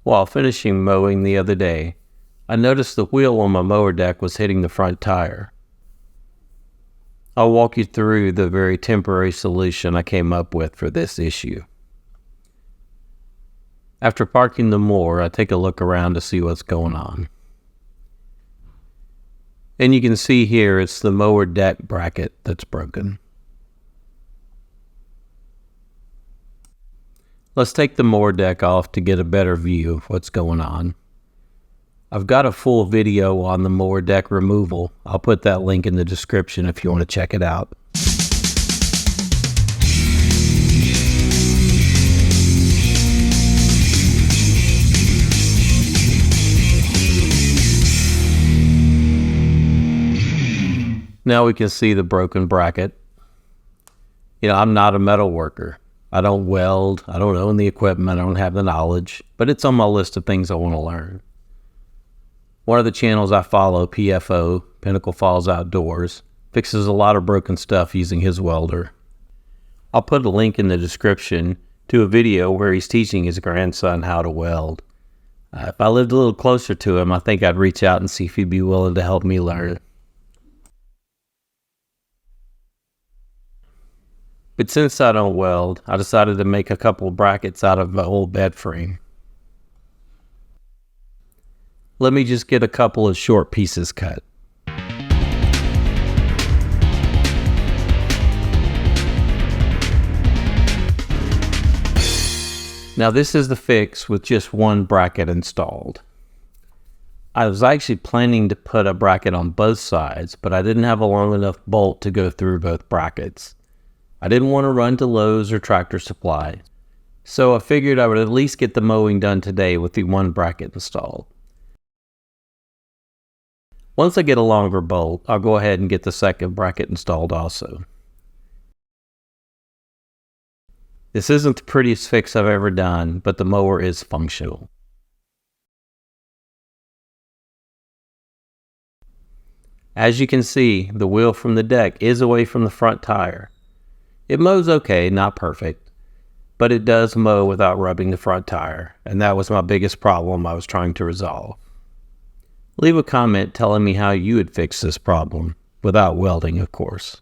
While finishing mowing the other day, I noticed the wheel on my mower deck was hitting the front tire. I'll walk you through the very temporary solution I came up with for this issue. After parking the mower, I take a look around to see what's going on. And you can see here it's the Mower Deck Bracket that's broken. Let's take the mower deck off to get a better view of what's going on. I've got a full video on the mower deck removal. I'll put that link in the description if you want to check it out. Now we can see the broken bracket. I'm not a metal worker. I don't weld, I don't own the equipment, I don't have the knowledge, but it's on my list of things I want to learn. One of the channels I follow, PFO, Pinnacle Falls Outdoors, fixes a lot of broken stuff using his welder. I'll put a link in the description to a video where he's teaching his grandson how to weld. If I lived a little closer to him, I think I'd reach out and see if he'd be willing to help me learn. But since I don't weld, I decided to make a couple of brackets out of an old bed frame. Let me just get a couple of short pieces cut. Now this is the fix with just one bracket installed. I was actually planning to put a bracket on both sides, but I didn't have a long enough bolt to go through both brackets. I didn't want to run to Lowe's or Tractor Supply, so I figured I would at least get the mowing done today with the one bracket installed. Once I get a longer bolt, I'll go ahead and get the second bracket installed also. This isn't the prettiest fix I've ever done, but the mower is functional. As you can see, the wheel from the deck is away from the front tire. It mows okay, not perfect, but it does mow without rubbing the front tire, and that was my biggest problem I was trying to resolve. Leave a comment telling me how you would fix this problem, without welding, of course.